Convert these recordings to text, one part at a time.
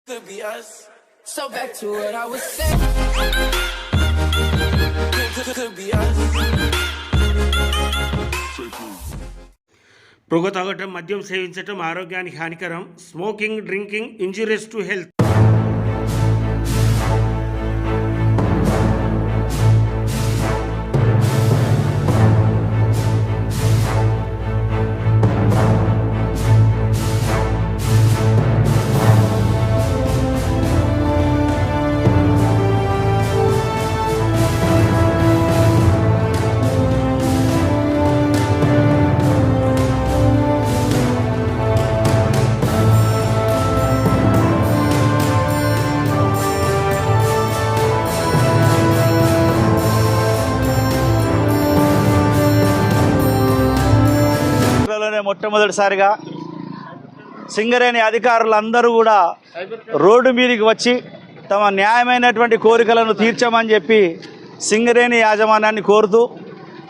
Could be us. So back to what I was saying. Could be us. పొగ తాగటం, మద్యం సేవించటం ఆరోగ్యానికి హానికరం. Smoking, drinking injurious to health. మొట్టమొదటిసారిగా సింగరేణి అధికారులందరూ కూడా రోడ్డు మీదకి వచ్చి తమ న్యాయమైనటువంటి కోరికలను తీర్చమని చెప్పి సింగరేణి యాజమాన్యాన్ని కోరుతూ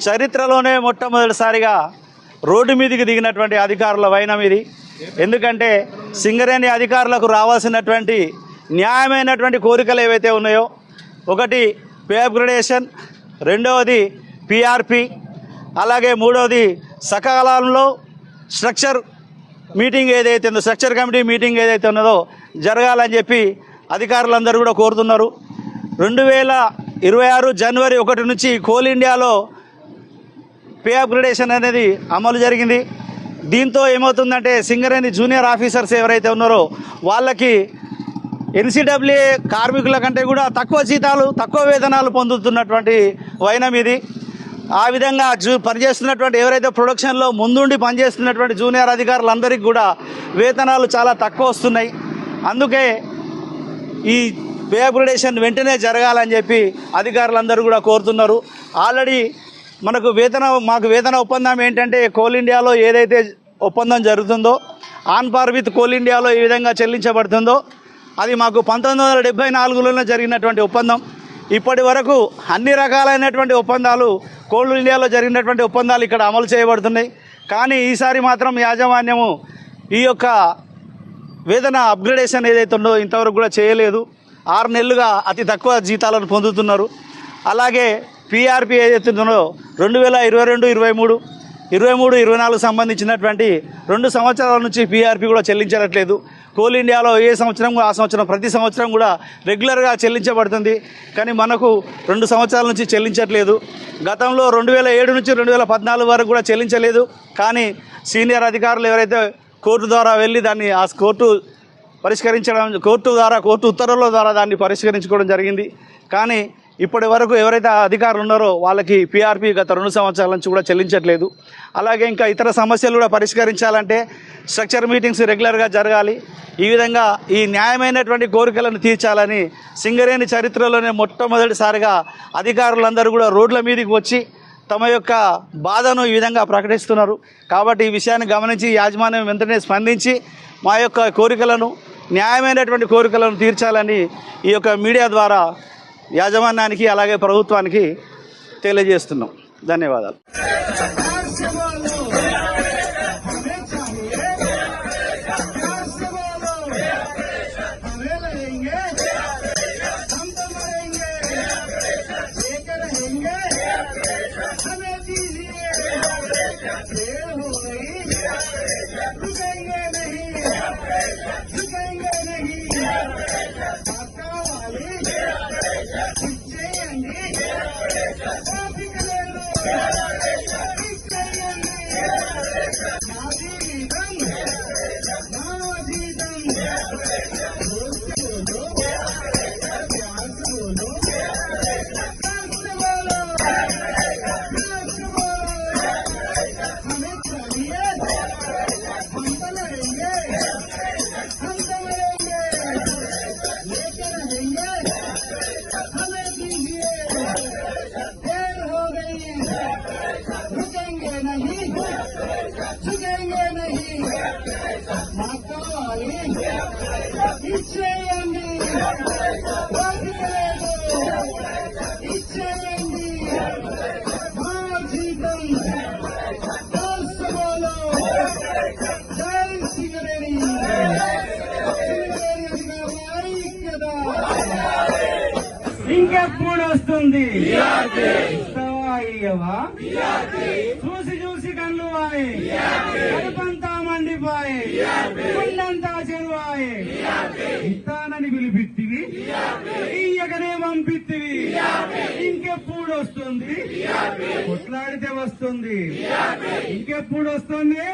చరిత్రలోనే మొట్టమొదటిసారిగా రోడ్డు మీదకి దిగినటువంటి అధికారుల వైనం ఇది. ఎందుకంటే సింగరేణి అధికారులకు రావాల్సినటువంటి న్యాయమైనటువంటి కోరికలు ఏవైతే ఉన్నాయో, ఒకటి పే అప్గ్రేడేషన్, రెండవది పిఆర్పి, అలాగే మూడవది సకాలంలో స్ట్రక్చర్ మీటింగ్ ఏదైతే ఉందో, స్ట్రక్చర్ కమిటీ మీటింగ్ ఏదైతే ఉన్నదో జరగాలని చెప్పి అధికారులందరూ కూడా కోరుతున్నారు. 2026 జనవరి 1 నుంచి కోల్ ఇండియాలో పే అప్గ్రేడేషన్ అనేది అమలు జరిగింది. దీంతో ఏమవుతుందంటే సింగరేణి జూనియర్ ఆఫీసర్స్ ఎవరైతే ఉన్నారో వాళ్ళకి ఎన్సీడబ్ల్యూఏ కార్మికుల కంటే కూడా తక్కువ జీతాలు, తక్కువ వేతనాలు పొందుతున్నటువంటి వైనం ఇది. ఆ విధంగా పనిచేస్తున్నటువంటి ఎవరైతే ప్రొడక్షన్లో ముందుండి పనిచేస్తున్నటువంటి జూనియర్ అధికారులందరికీ కూడా వేతనాలు చాలా తక్కువ వస్తున్నాయి. అందుకే ఈ పే అప్గ్రేడేషన్ వెంటనే జరగాలని చెప్పి అధికారులందరూ కూడా కోరుతున్నారు. ఆల్రెడీ మాకు వేతన ఒప్పందం ఏంటంటే కోల్ ఇండియాలో ఏదైతే ఒప్పందం జరుగుతుందో, ఆన్ పార్ విత్ కోల్ ఇండియాలో ఏ విధంగా చెల్లించబడుతుందో అది మాకు 1974లోనే జరిగినటువంటి ఒప్పందం. ఇప్పటి వరకు అన్ని రకాలైనటువంటి ఒప్పందాలు కోల్ ఇండియాలో జరిగినటువంటి ఒప్పందాలు ఇక్కడ అమలు చేయబడుతున్నాయి. కానీ ఈసారి మాత్రం యాజమాన్యము ఈ యొక్క వేతన అప్గ్రేడేషన్ ఏదైతే ఉందో ఇంతవరకు కూడా చేయలేదు. 6 నెలలుగా అతి తక్కువ జీతాలను పొందుతున్నారు. అలాగే పిఆర్పి ఏదైతే ఉందో 2022, 23, 24 సంబంధించినటువంటి 2 సంవత్సరాల నుంచి పిఆర్పి కూడా చెల్లించట్లేదు. కోల్ ఇండియాలో ఏ సంవత్సరం ఆ సంవత్సరం ప్రతి సంవత్సరం కూడా రెగ్యులర్గా చెల్లించబడుతుంది. కానీ మనకు 2 సంవత్సరాల నుంచి చెల్లించట్లేదు. గతంలో 2007 నుంచి 2014 వరకు కూడా చెల్లించలేదు. కానీ సీనియర్ అధికారులు ఎవరైతే కోర్టు ద్వారా వెళ్ళి దాన్ని ఆ కోర్టు ఉత్తర్వుల ద్వారా దాన్ని పరిష్కరించుకోవడం జరిగింది. కానీ ఇప్పటి వరకు ఎవరైతే అధికారులు ఉన్నారో వాళ్ళకి పిఆర్పి గత 2 సంవత్సరాల నుంచి కూడా చెల్లించట్లేదు. అలాగే ఇంకా ఇతర సమస్యలు కూడా పరిష్కరించాలంటే స్ట్రక్చర్ మీటింగ్స్ రెగ్యులర్గా జరగాలి. ఈ విధంగా ఈ న్యాయమైనటువంటి కోరికలను తీర్చాలని సింగరేణి చరిత్రలోనే మొట్టమొదటిసారిగా అధికారులందరూ కూడా రోడ్ల మీదకి వచ్చి తమ యొక్క బాధను ఈ విధంగా ప్రకటిస్తున్నారు. కాబట్టి ఈ విషయాన్ని గమనించి యాజమాన్యం వెంటనే స్పందించి మా యొక్క కోరికలను, న్యాయమైనటువంటి కోరికలను తీర్చాలని ఈ యొక్క మీడియా ద్వారా యాజమాన్యానికి అలాగే ప్రభుత్వానికి తెలియజేస్తున్నాం. ధన్యవాదాలు. జై సింగరేణి. ఇంకెప్పుడు వస్తుంది ఇస్తావా ఇయ్యవా చూసి చూసి కళ్ళు వాయి కడుపంతా మండిపాయి గుండంతా చెరువాయి ఇస్తానని పిలిపిత్తివి ఇయ్యకనే పంపిత్తివి ఇంకెప్పుడు వస్తుంది కొట్లాడితే వస్తుంది ఇంకెప్పుడు వస్తుంది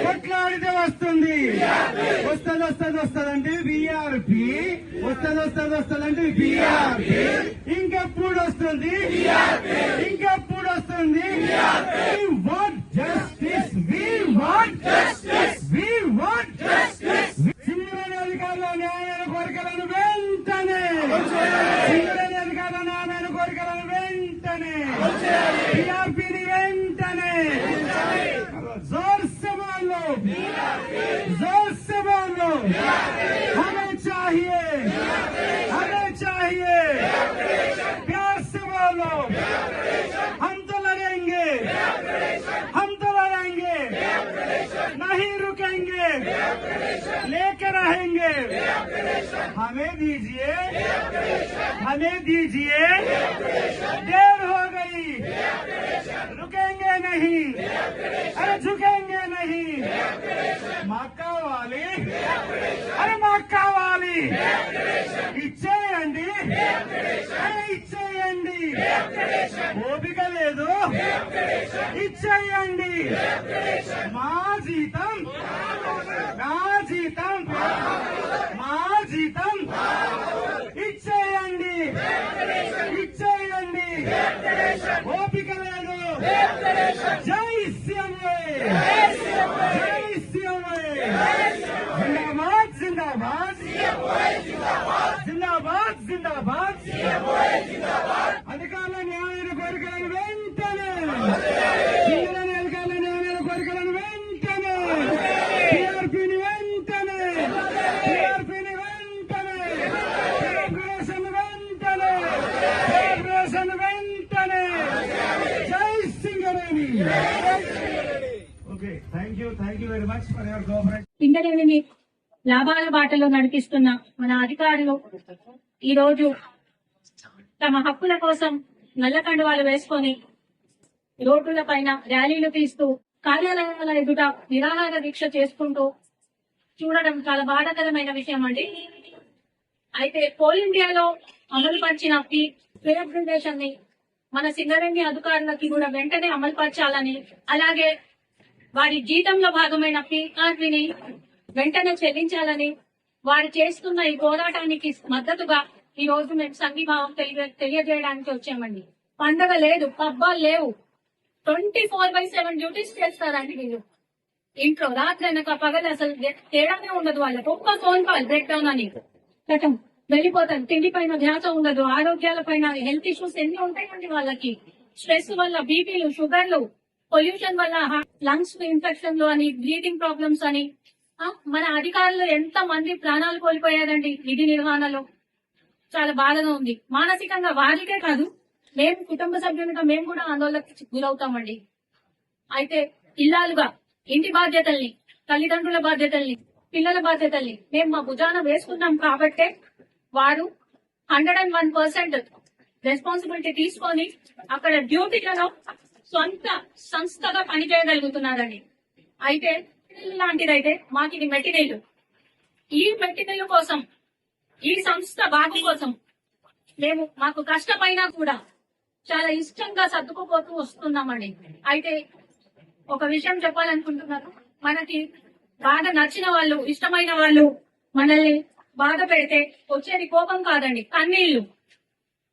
కొట్లాడితే వస్తుంది వస్తదంటే బిఆర్పి వస్తదంటే బిఆర్పి ఇంకెప్పుడు వస్తుంది ఇంకెప్పుడు వస్తుంది జస్టిస్ సింగరేణి అధికారుల న్యాయమైన కోరికలను వెంటనే సింగరేణి అధికారుల న్యాయమైన కోరికలను వెంటనే బిఆర్పిని వెంటనే जोर से बोलो हमें चाहिए प्यार से बोलो हम तो लड़ेंगे नहीं रुकेंगे लेके रहेंगे हमें दीजिए देर हो गई रुकेंगे नहीं अरे झुकेंगे नहीं मक्का वाली ఇచ్చేయండి ఓపిక లేదు ఇచ్చేయండి మా జీతం ఇచ్చేయండి ఓపిక లేదు జై సీఎంఏ జిందాబాద్ అధికారుల న్యాయమైన కోరికలను వెంటనే సింగరేణి అధికారుల న్యాయమైన కోరికలను వెంటనే టీఆర్పీని వెంటనే వెంటనే జై Singareni. Okay, thank you very much for your cooperation. సింగరేణిని లాభాల బాటలో నడిపిస్తున్న మన అధికారులు ఈ రోజు తమ హక్కుల కోసం నల్ల కండువాలు వేసుకొని రోడ్ల పైన ర్యాలీలు తీస్తూ కార్యాలయాల ఎదుట నిరాహార దీక్ష చేసుకుంటూ చూడడం చాలా బాధాకరమైన విషయం అండి. అయితే కోల్ ఇండియాలో అమలు పరిచిన ఈ పే అప్గ్రేడేషన్ ని మన సింగరేణి అధికారులకి కూడా వెంటనే అమలు పరచాలని, అలాగే వారి జీతంలో భాగమైన పీఆర్పీని వెంటనే చెల్లించాలని, వారు చేస్తున్న ఈ పోరాటానికి మద్దతుగా ఈ రోజు మేము సంఘీభావం తెలియజేయడానికి వచ్చామండి. పండగ లేదు, పబ్బాలు లేవు, 24/7 డ్యూటీస్ చేస్తారండి వీళ్ళు. ఇంట్లో రాత్రి అనక పగలు అసలు తేడానే ఉండదు వాళ్ళకి. ఒక్క ఫోన్ కాల్ బ్రేక్ డౌన్ అని కటం వెళ్ళిపోతారు. తిండి పైన ధ్యాస ఉండదు, ఆరోగ్యాల పైన హెల్త్ ఇష్యూస్ ఎన్ని ఉంటాయండి వాళ్ళకి. స్ట్రెస్ వల్ల బీపీలు, షుగర్లు, పొల్యూషన్ వల్ల లంగ్స్ ఇన్ఫెక్షన్లు అని, బ్రీతింగ్ ప్రాబ్లమ్స్ అని మన అధికారులు ఎంత మంది ప్రాణాలు కోల్పోయారండి విధి నిర్వహణలో. చాలా బాధగా ఉంది. మానసికంగా వారికే కాదు, మేము కుటుంబ సభ్యులుగా మేము కూడా ఆందోళనకు గురవుతామండి. అయితే ఇల్లాలుగా ఇంటి బాధ్యతల్ని, తల్లిదండ్రుల బాధ్యతల్ని, పిల్లల బాధ్యతల్ని మేము మా భుజాన వేసుకున్నాం కాబట్టే వారు 101% రెస్పాన్సిబిలిటీ తీసుకొని అక్కడ డ్యూటీలలో సొంత సంస్థగా పనిచేయగలుగుతున్నారండి. అయితే లాంటిదైతే మాకు ఇది మెటీరియల్. ఈ మెటీరియల్ కోసం, ఈ సంస్థ బాగు కోసం మేము మాకు కష్టమైనా కూడా చాలా ఇష్టంగా సర్దుకుపోతూ వస్తున్నామండి. అయితే ఒక విషయం చెప్పాలనుకుంటున్నాను, మనకి బాగా నచ్చిన వాళ్ళు, ఇష్టమైన వాళ్ళు మనల్ని బాధ పెడితే వచ్చేది కోపం కాదండి, కన్నీళ్లు.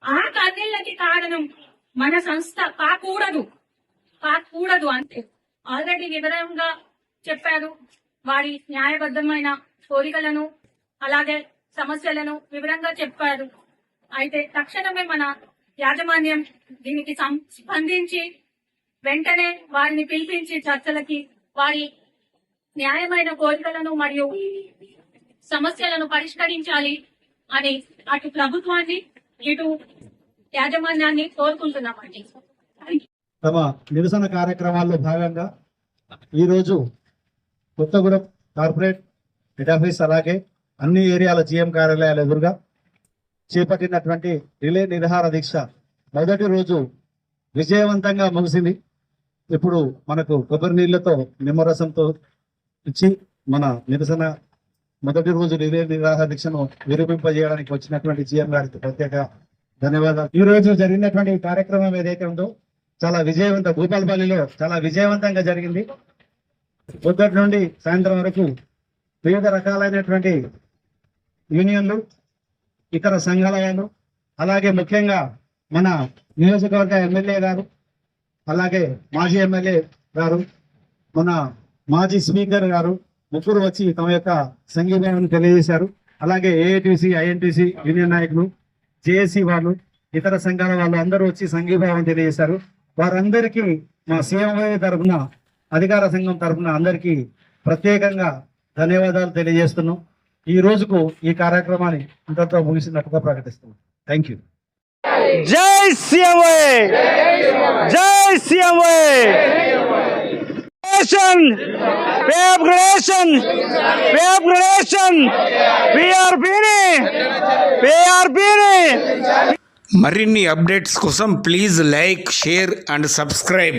ఆ కన్నీళ్ళకి కారణం మన సంస్థ కాకూడదు అంతే. ఆల్రెడీ వివరంగా చెప్పారు వారి న్యాయబద్ధమైన కోరికలను, అలాగే సమస్యలను వివరంగా చెప్పారు. అయితే తక్షణమే మన యాజమాన్యం దీనికి స్పందించి వెంటనే వారిని పిలిపించి చర్చలకి వారి న్యాయమైన కోరికలను మరియు సమస్యలను పరిష్కరించాలి అని అటు ప్రభుత్వాన్ని, ఇటు యాజమాన్యాన్ని కోరుకుంటున్నామండి. తమ నిరసన కార్యక్రమాల్లో భాగంగా ఈరోజు కొత్తగూడెం కార్పొరేట్ హెడ్ ఆఫీస్, అలాగే అన్ని ఏరియాల జీఎం కార్యాలయాల ఎదురుగా చేపట్టినటువంటి రిలే నిరాహార దీక్ష మొదటి రోజు విజయవంతంగా ముగిసింది. ఇప్పుడు మనకు కొబ్బరి నీళ్లతో నిమ్మరసంతో ఇచ్చి మన నిరసన మొదటి రోజు రిలే నిరాహార దీక్షను విరమింపజేయడానికి వచ్చినటువంటి జీఎం గారికి ప్రత్యేక ధన్యవాదాలు. ఈ రోజు జరిగినటువంటి కార్యక్రమం ఏదైతే ఉందో చాలా భూపాలపల్లిలో చాలా విజయవంతంగా జరిగింది. పొద్దుటి నుండి సాయంత్రం వరకు వివిధ రకాలైనటువంటి యూనియన్లు, ఇతర సంఘాల వాళ్ళు, అలాగే ముఖ్యంగా మన నియోజకవర్గ ఎమ్మెల్యే గారు, అలాగే మాజీ ఎమ్మెల్యే గారు, మన మాజీ స్పీకర్ గారు ముగ్గురు వచ్చి తమ యొక్క సంఘీభావాన్ని తెలియజేశారు. అలాగే ఏఐటీసీ, ఐఎన్టీసీ యూనియన్ నాయకులు, జేఏసీ వాళ్ళు, ఇతర సంఘాల వాళ్ళు అందరూ వచ్చి సంఘీభావం తెలియజేశారు. వారందరికీ మా సీఎంఐ తరఫున, అధికార సంఘం తరఫున అందరికీ ప్రత్యేకంగా ధన్యవాదాలు తెలియజేస్తున్నాం. ఈ రోజుకు ఈ కార్యక్రమాన్ని ఇంతతో ముగిసినట్టుగా ప్రకటిస్తున్నాం. Thank you. జై సీఎంఐ, జై సీఎంఐ. Pay upgradation, మరిన్ని అప్డేట్స్ కోసం please like, share and subscribe.